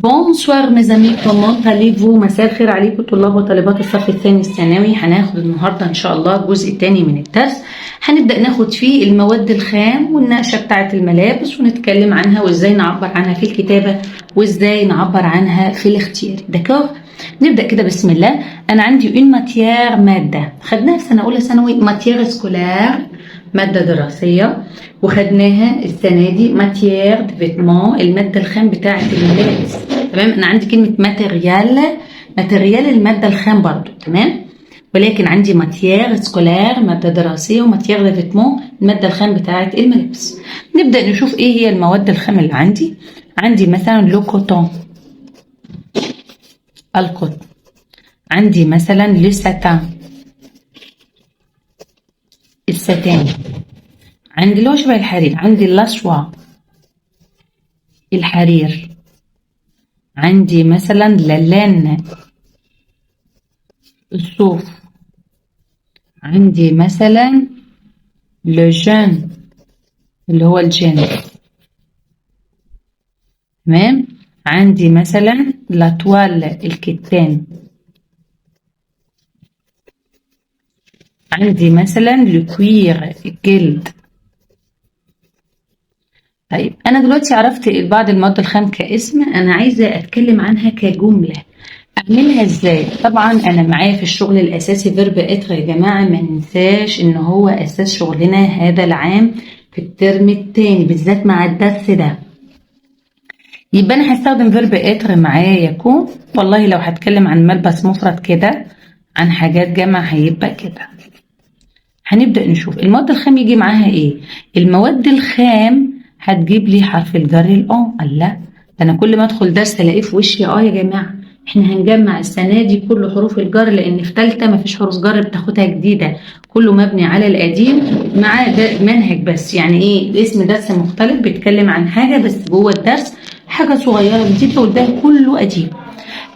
Bonsoir mes amis, comment allez-vous؟ مساء الخير عليكم طلاب وطالبات الصف الثاني الثانوي. هناخد النهارده ان شاء الله الجزء الثاني من الدرس. هنبدأ ناخد فيه المواد الخام والنقشة بتاعة الملابس ونتكلم عنها وازاي نعبر عنها في الكتابة وازاي نعبر عنها في الاختيار. داكور؟ نبدأ كده بسم الله. انا عندي اون ماتيير مادة خدناها في سنة اولى ثانوي، ماتيير سكولار مادة دراسية، وخدناها السنة دي ماتيير دي فيتمون المادة الخام بتاعة الملابس. تمام؟ أنا عندي كلمة ماتيريال المادة الخام برضو. تمام؟ ولكن عندي ماتيير سكولار مادة دراسية وماتيير دي فيتمون المادة الخام بتاعة الملابس. نبدأ نشوف إيه هي المواد الخام اللي عندي. عندي مثلا لو كوتون، القطن. عندي مثلا لو ساتان، الستان. عندي اللي هو شبه الحرير. عندي لاسوا، الحرير. عندي مثلا لالان، الصوف. عندي مثلا لو جون اللي هو الجنس. تمام؟ عندي مثلا لا توال، الكتان. عندي مثلا لو كوير، الجلد. طيب أنا دلوقتي عرفت بعض المواد الخام كاسم، أنا عايزة أتكلم عنها كجملة. أعملها إزاي؟ طبعا أنا معايا في الشغل الأساسي فيرب إتر يا جماعة، ما ننساش إن هو أساس شغلنا هذا العام في الترم التاني بالذات مع الدرس ده. يبقى أنا هستخدم فيرب إتر معايا يكون. والله لو هتكلم عن ملبس مفرد كده، عن حاجات جمع هيبقى كده. هنبدأ نشوف المواد الخام يجي معاها إيه. المواد الخام هتجيب لي حرف الجر الأون. الله، أنا كل ما أدخل درس ألاقيه في وشي يا جماعة. إحنا هنجمع السنة دي كل حروف الجر، لأن في تالتة مفيش حروف جر بتاخدها جديدة، كله مبني على القديم مع منهج بس. يعني إيه؟ اسم درس مختلف بيتكلم عن حاجة بس جوه الدرس حاجة صغيرة جديدة، والباقي كله قديم.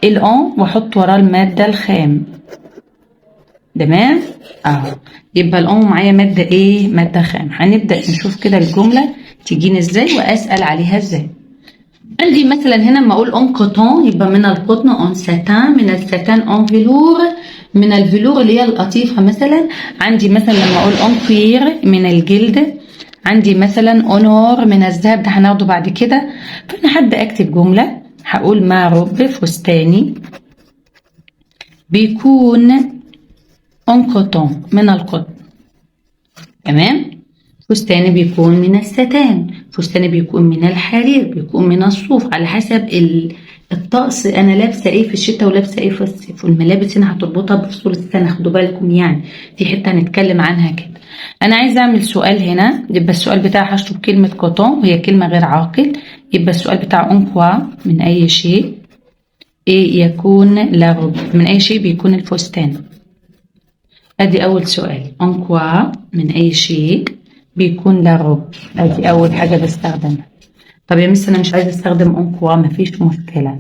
الأون وأحط وراه المادة الخام. تمام؟ يبقى الأم معايا مادة إيه؟ مادة خام. هنبدأ نشوف كده الجملة تجيني إزاي وأسأل عليها إزاي. عندي مثلا هنا لما أقول أون كوتون يبقى من القطن، أون ساتان من الساتان، أون فيلور من الفيلور اللي هي القطيفة مثلا. عندي مثلا لما أقول أون كوير من الجلد. عندي مثلا أونور من الذهب، ده هناخده بعد كده. فأنا هبدأ أكتب جملة. هقول ما رب فستاني بيكون أون كوتون من القطن. تمام؟ فستاني بيكون من الستان، فستاني بيكون من الحرير، بيكون من الصوف، على حسب الطقس. أنا لابسة إيه في الشتاء ولابسة إيه في الصيف، والملابس هنا هتربطها بفصول السنة، خدوا بالكم. يعني دي حتة هنتكلم عنها كده. أنا عايزة أعمل سؤال هنا، يبقى السؤال بتاعي هشطب كلمة كوتون وهي كلمة غير عاقل. يبقى السؤال بتاع أون كوا من أي شيء إيه يكون لا رب، من أي شيء بيكون الفستان. ادي اول سؤال، ان كوا من اي شيء بيكون لا روب. ادي اول حاجه بستخدمها. طب يا مس انا مش عايزه استخدم ان كوا، مفيش مشكله.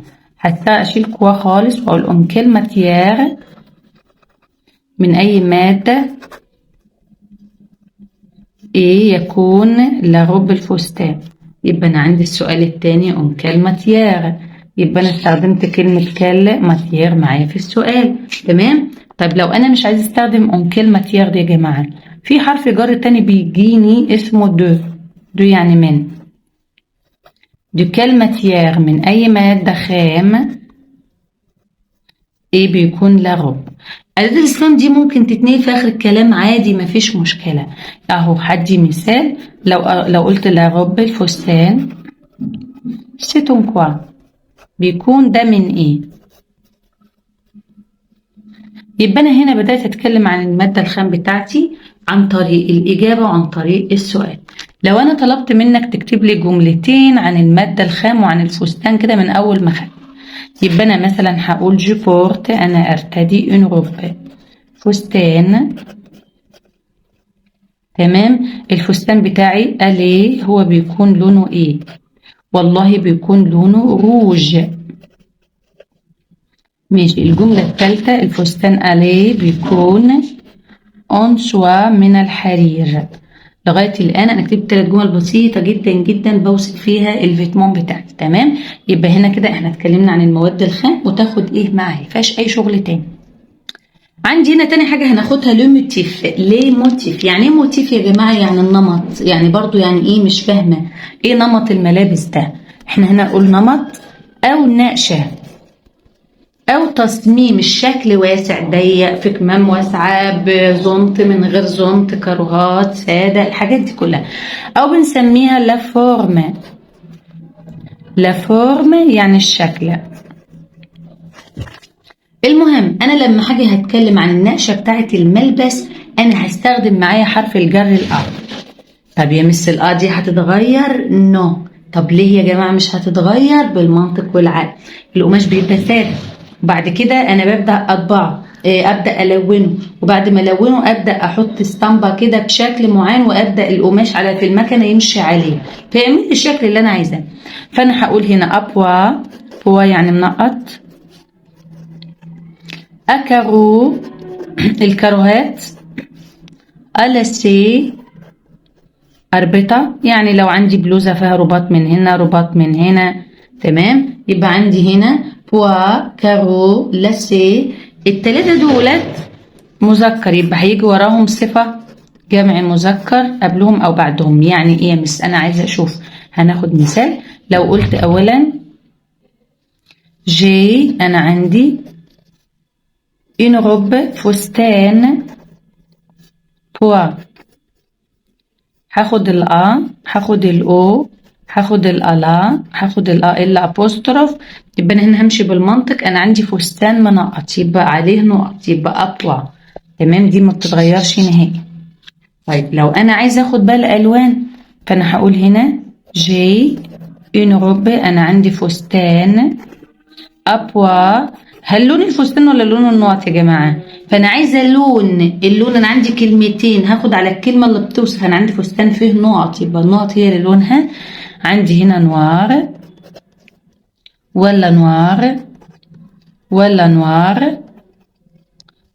اشيل كوا خالص واقول ان كيل ماتيير من اي ماده ايه يكون لا روب الفستان. يبقى انا عندي السؤال الثاني ان كيل ماتيير، يبقى انا استخدمت كلمه كيل ماتيير معايا في السؤال. تمام؟ طيب لو انا مش عايز استخدم اون كيل ماتيير دي يا جماعه، في حرف جر تاني بيجيني اسمه دو يعني من. دو كيل ماتيير من اي ماده خام ايه بيكون لا روب. أداة الاستفهام دي ممكن تتنقل في آخر الكلام عادي، مفيش مشكلة. أهو هدي مثال. لو قلت لا روب الفستان سيتون كوا، بيكون ده من إيه؟ يبقى أنا هنا بدأت أتكلم عن المادة الخام بتاعتي عن طريق الإجابة وعن طريق السؤال. لو أنا طلبت منك تكتب لي جملتين عن المادة الخام وعن الفستان كده من أول ما خدت، يبقى أنا مثلا هقول جو بورت، أنا أرتدي اون روب، فستان. تمام؟ الفستان بتاعي أليه هو بيكون لونه إيه؟ والله بيكون لونه روج. ماشي. الجملة الثالثة، الفستان أليه بيكون أون سوا من الحرير. لغاية الآن أنا كتبت 3 جمل بسيطة جدا جدا بوصف فيها الفيتمون بتاعي. تمام، يبقى هنا كده احنا اتكلمنا عن المواد الخام وتاخد ايه معايا، مفيهاش أي شغل تاني. عندي هنا تاني حاجة هناخدها لو موتيف. ليه موتيف؟ يعني ايه موتيف يا جماعة؟ يعني النمط، يعني برضو يعني ايه، مش فاهمة ايه نمط الملابس ده. احنا هنا نقول نمط أو نقشة أو تصميم، الشكل واسع ضيق، في كمام واسعة، بزنط من غير زنط، كاروهات سادة، الحاجات دي كلها. أو بنسميها لا فورم. لا فورم يعني الشكل. المهم أنا لما حاجة هتكلم عن النقشة بتاعة الملبس أنا هستخدم معايا حرف الجر الأ. طب يا مس الأ دي هتتغير؟ نو. طب ليه يا جماعة مش هتتغير؟ بالمنطق والعقل. القماش بيبقى ثابت، وبعد كده انا ببدا اطبعه، ابدا الونه، وبعد ما الونه ابدا احط اسطمبه كده بشكل معين، وابدا القماش على في المكنه يمشي عليه فيعمل لي الشكل اللي انا عايزاه. فانا هقول هنا ابوا، بوا يعني منقط، اكارو الكاروهات، الاسي اربطه، يعني لو عندي بلوزه فيها رباط من هنا رباط من هنا. تمام، يبقى عندي هنا بوا، كارو، لاسي. التلاتة دولت مذكر، يبقى هيجي وراهم صفة جمع مذكر قبلهم أو بعدهم. يعني إيه يا مس؟ أنا عايزة أشوف. هناخد مثال. لو قلت أولا جي، أنا عندي إن روب، فستان، بوا، هاخد الأ، هاخد الأو، هاخد الألا، هاخد الأ إلا أبوستروف. يبقى أنا هنا همشي بالمنطق. أنا عندي فستان منقط يبقى عليه نقط، يبقى أبوا. تمام، دي ما بتتغيرش نهائي. طيب لو أنا عايزة أخد بقى الألوان، فأنا هقول هنا جي إن روب، أنا عندي فستان، أبوا. هل لون الفستان ولا لون النقط يا جماعة؟ فأنا عايزة اللون أنا عندي كلمتين، هاخد على الكلمة اللي بتوصف. أنا عندي فستان فيه نقط، يبقى النقط هي اللي لونها. عندي هنا نوار ولا نوار ولا نوار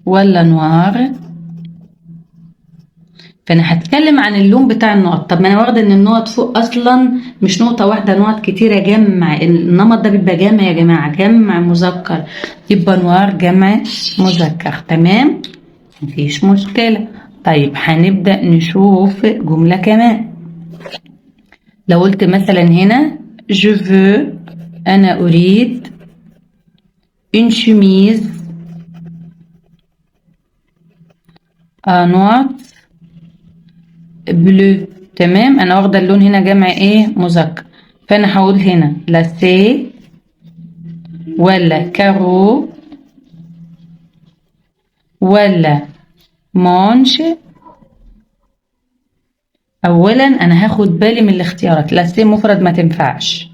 ولا نوار. فانا هتكلم عن اللون بتاع النقط. طب ما انا واخده ان النقط فوق اصلا مش نقطه واحده، نقط كتيره، جمع. النمط ده بيبقى جمع يا جماعه، جمع مذكر، يبقى نوار جمع مذكر. تمام، مفيش مشكله. طيب هنبدا نشوف جمله كمان. لو قلت مثلا هنا je veux، انا اريد une chemise à نقط بلو. تمام، انا واخده اللون هنا جمع ايه، مذكر. فانا هقول هنا لاسي ولا كارو ولا مانش. اولا انا هاخد بالي من الاختيارات. لاسي مفرد ما تنفعش،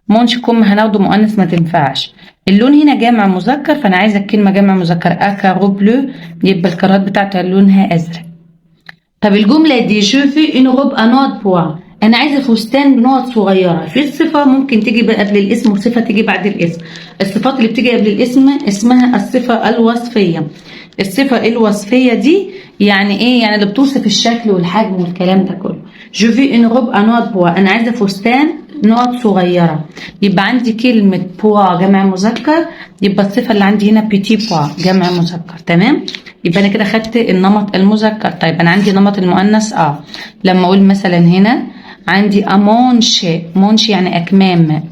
مانش كم هناخده مؤنث ما تنفعش. اللون هنا جمع مذكر، فانا عايزه الكلمه جمع مذكر. اكارو بلو، يبقى الكرات بتاعتها لونها ازرق. طب الجملة دي جو في ان روب انوت بوا، انا عايزة فستان بنقط صغيرة. في الصفة ممكن تيجي قبل الاسم وصفة تيجي بعد الاسم. الصفات اللي بتيجي قبل الاسم اسمها الصفة الوصفية. الصفة الوصفية دي يعني ايه؟ يعني اللي بتوصف الشكل والحجم والكلام ده كله. جو في ان روب انوت بوا، انا عايزة فستان نقط صغيرة. يبقى عندي كلمة بوا جمع مذكر، يبقى الصفة اللي عندي هنا بيتي بوا جمع مذكر. تمام، يبقى انا كده خدت النمط المذكر. طيب انا عندي نمط المؤنث. لما اقول مثلا هنا عندي امونش، مونش يعني اكمام.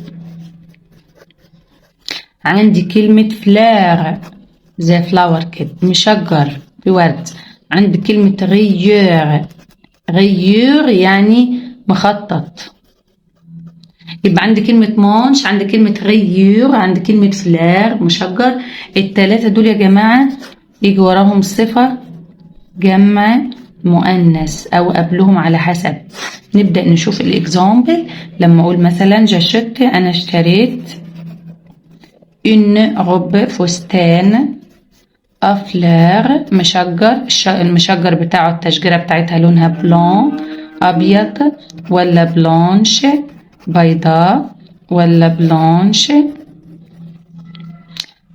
عندي كلمة فلار زي فلاور كده، مشجر بورد. عندي كلمة غيور، غيور يعني مخطط. يبقى عندي كلمة مونش، عندي كلمة غيور، عندي كلمة فلار مشجر. التلاتة دول يا جماعة يجي وراهم صفة جمع مؤنث أو قبلهم على حسب. نبدأ نشوف الإكزامبل. لما أقول مثلا جاشت، أنا اشتريت إن روب فستان أفلار مشجر. المشجر بتاعه التشجيرة بتاعتها لونها بلون أبيض ولا بلانش بيضاء ولا بلانش.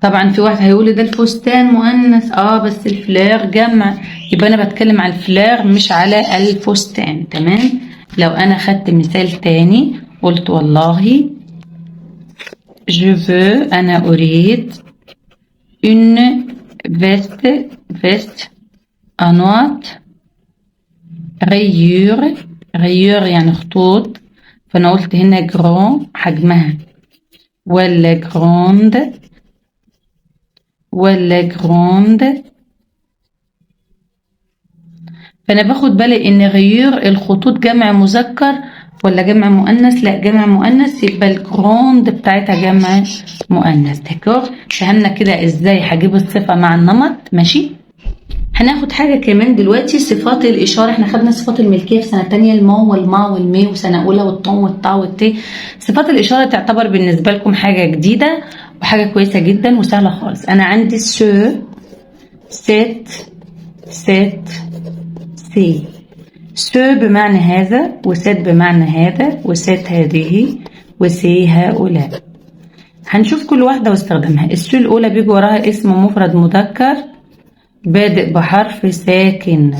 طبعا في واحد هيقول لي ده الفستان مؤنث، بس الفلاغ جمع، يبقى انا بتكلم على الفلاغ مش على الفستان. تمام. لو انا خدت مثال تاني قلت والله je veux انا اريد une veste à noix rayure يعني خطوط، فانا قلت هنا grand حجمها ولا grande، فانا باخد بالي ان غيور الخطوط جمع مذكر ولا جمع مؤنث؟ لا جمع مؤنث، يبقى الجراند بتاعتها جمع مؤنث. داكور. فهمنا كده ازاي هجيب الصفه مع النمط. ماشي. هناخد حاجه كمان دلوقتي، صفات الاشاره. احنا خدنا صفات الملكيه في سنه تانية، المو والما والمي، وسنه اولى والطن والطا والتي. صفات الاشاره تعتبر بالنسبه لكم حاجه جديده وحاجه كويسه جدا وسهله خالص. انا عندي سو، ست، سي. سو بمعنى هذا، وست بمعنى هذا، وست هذه، وسي هؤلاء. هنشوف كل واحدة واستخدامها. السو الأولى بيجي وراها اسم مفرد مذكر بادئ بحرف ساكن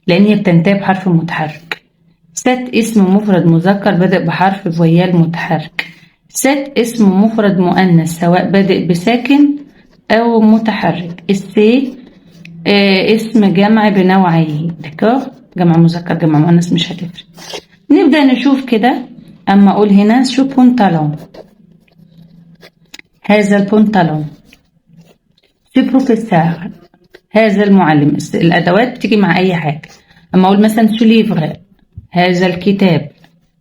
لأن هي بتنتهي بحرف متحرك. ست اسم مفرد مذكر بادئ بحرف فويال متحرك. ست اسم مفرد مؤنث سواء بادئ بساكن أو متحرك. السي اسم جمع بنوعيه. دكور. جمع مذكر جمع مؤنث مش هتفرق. نبدأ نشوف كده. أما أقول هنا شو بونتالون، هذا البونتالون. سو بروفيسور، هذا المعلم. الأدوات بتيجي مع أي حاجة. أما أقول مثلا سو ليفغ، هذا الكتاب.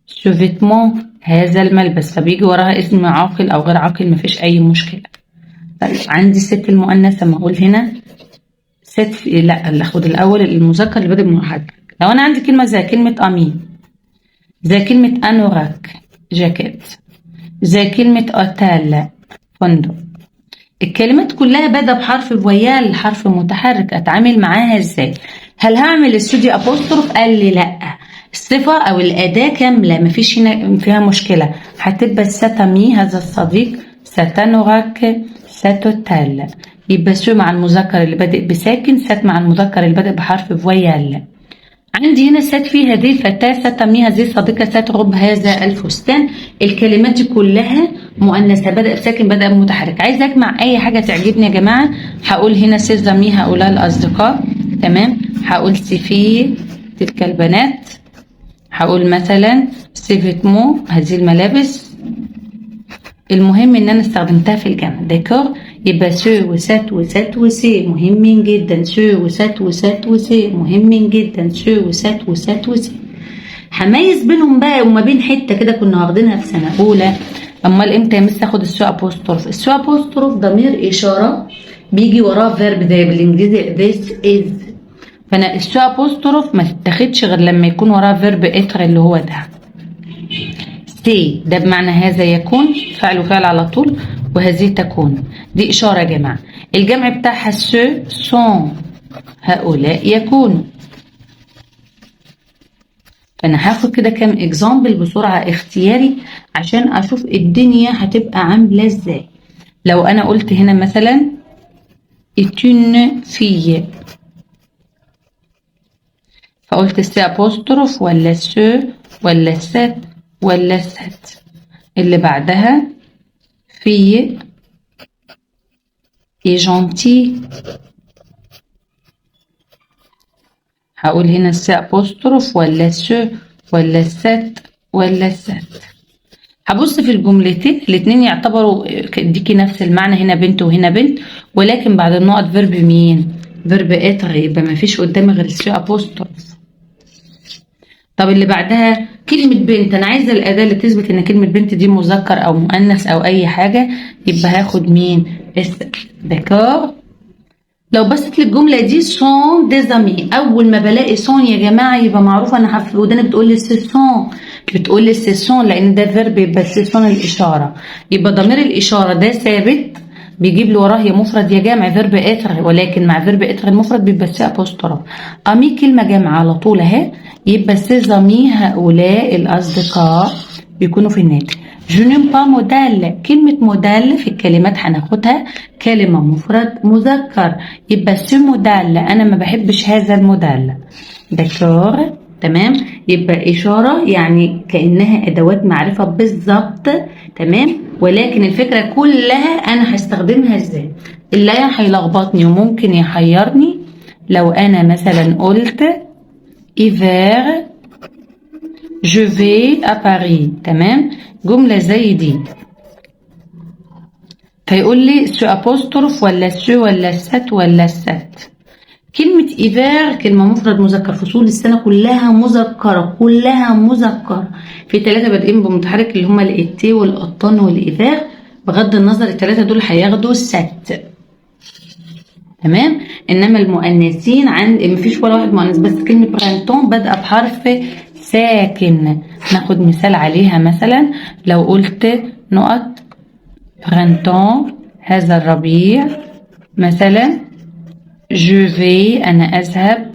سو فيتمون، هذا الملبس، فبيجي وراها اسم عاقل أو غير عاقل مفيش أي مشكلة. طيب عندي ست المؤنث. أما أقول هنا ست، لا اللي اخد الاول المذكر اللي بادئ بمحرك. لو انا عندي كلمه زي كلمه امين، زي كلمه انوراك جاكيت، زي كلمه اوتيل فندق، الكلمات كلها بادئه بحرف فويال حرف متحرك، اتعامل معاها ازاي؟ هل هعمل استوديو ابوستروف؟ قال لي لا، الصفه او الاداه كامله مفيش هنا فيها مشكله، هتبقى ستامي هذا الصديق، ستانوراك، ستوتيل. يبقى سو مع المذكر اللي بادئ بساكن، ست مع المذكر اللي بادئ بحرف فويال. عندي هنا ست في هذه الفتاة، ستامي هذه الصديقة، ستغب هذا الفستان. الكلمات دي كلها مؤنثة بدأ بساكن بدأ بمتحرك. عايز اجمع اي حاجة تعجبني يا جماعة، هقول هنا سيزامي هؤلاء الأصدقاء. تمام. هقول سيفي تلك البنات. هقول مثلا سيفيتمو هذه الملابس. المهم ان انا استخدمتها في الجمع. داكور. يبقى سو وست وست وسي مهمين جدا. سو وست وست وسي مهمين جدا. سو وست وست وسي. هميز بينهم بقى وما بين حته كده كنا واخدينها في سنه اولى. امال امتى يا مس اخد السو ابوستروف؟ السو ابوستروف ضمير اشاره بيجي وراه فيرب زي بالانجليزي this is. فانا السو ابوستروف ما تتاخدش غير لما يكون وراه فيرب اتر اللي هو ده. سي ده بمعنى هذا يكون، فعل وفعل على طول، وهذه تكون. دي إشارة يا جماعة. الجمع بتاعها سو سون، هؤلاء يكونوا. فأنا هاخد كده كام إكزامبل بسرعة اختياري عشان أشوف الدنيا هتبقى عاملة إزاي. لو أنا قلت هنا مثلا est une fille، فقلت السي أبوستروف ولا سو ولا ست ولا ست. اللي بعدها fille est gentil، هقول هنا السي أبوستروف ولا سو ولا الست ولا الست. هبص في الجملتين الاتنين يعتبروا ديكي نفس المعنى، هنا بنت وهنا بنت، ولكن بعد النقط فيرب مين؟ فيرب اتر، يبقى مفيش قدامي غير السي أبوستروف. طب اللي بعدها كلمة بنت، أنا عايزة الأداة اللي تثبت إن كلمة بنت دي مذكر أو مؤنث أو أي حاجة، يبقى هاخد مين؟ داكور. لو بصيت للجملة دي سون ديزامي، أول ما بلاقي سون يا جماعة يبقى معروف أنا وداني بتقول لي سي سون، بتقول لي سي سون لأن ده فيرب، يبقى سي سون الإشارة، يبقى ضمير الإشارة ده ثابت بيجيب لي وراه يا مفرد يا جمع فيرب اتر، ولكن مع فيرب اتر المفرد بيبقى سي ابوستروف. امي كلمه جمع على طول اهي، يبقى سيزامي هؤلاء الاصدقاء بيكونوا في النادي. جو نيم با مودال. كلمة مودال في الكلمات هناخدها كلمة مفرد مذكر، يبقى سو مودال أنا ما بحبش هذا المودال. دكتور تمام، يبقى إشارة يعني كأنها أدوات معرفة بالظبط. تمام، ولكن الفكرة كلها أنا هستخدمها إزاي. اللي هيلخبطني وممكن يحيرني لو أنا مثلا قلت إيفير جو في à Paris. تمام، جملة زي دي فيقول لي سو أبوستروف ولا سو ولا الست ولا الست. كلمة إيفير كلمة مفرد مذكر، فصول السنة كلها مذكرة، كلها مذكرة. في 3 بادئين بمتحرك اللي هما الإتي والقطان والإيفير، بغض النظر ال3 دول هياخدوا الست. تمام، إنما المؤنثين عند مفيش ولا واحد مؤنث، بس كلمة برانتون بادئة بحرف ساكن. ناخد مثال عليها، مثلا لو قلت نقط برانتون هذا الربيع، مثلا جو في أنا أذهب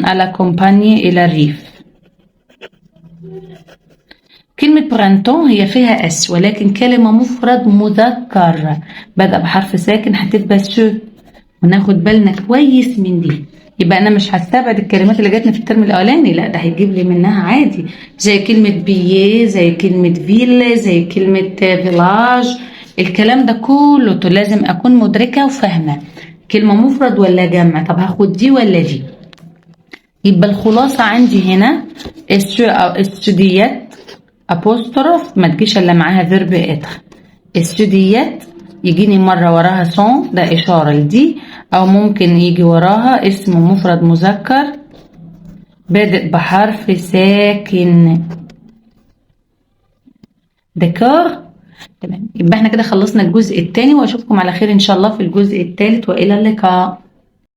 على كومباني إلى الريف. كلمة برانتون هي فيها اس، ولكن كلمة مفرد مذكر بدأ بحرف ساكن هتبقى سو، وناخد بالنا كويس من دي. يبقى أنا مش هستبعد الكلمات اللي جاتنا في الترم الأولاني، لا ده هيجيب لي منها عادي، زي كلمة بيي، زي كلمة فيل، زي كلمة فيلاج. الكلام ده كله لازم أكون مدركة وفاهمة كلمة مفرد ولا جمع، طب هاخد دي ولا دي. يبقى الخلاصة عندي هنا استوديات أبوستروف ما تجيش إلا معاها فيرب إتر. استوديات يجيني مرة وراها سون، ده إشارة لدي، أو ممكن يجي وراها اسم مفرد مذكر بادئ بحرف ساكن. دكار تمام، يبقى احنا كده خلصنا الجزء الثاني، واشوفكم على خير ان شاء الله في الجزء الثالث، والى اللقاء.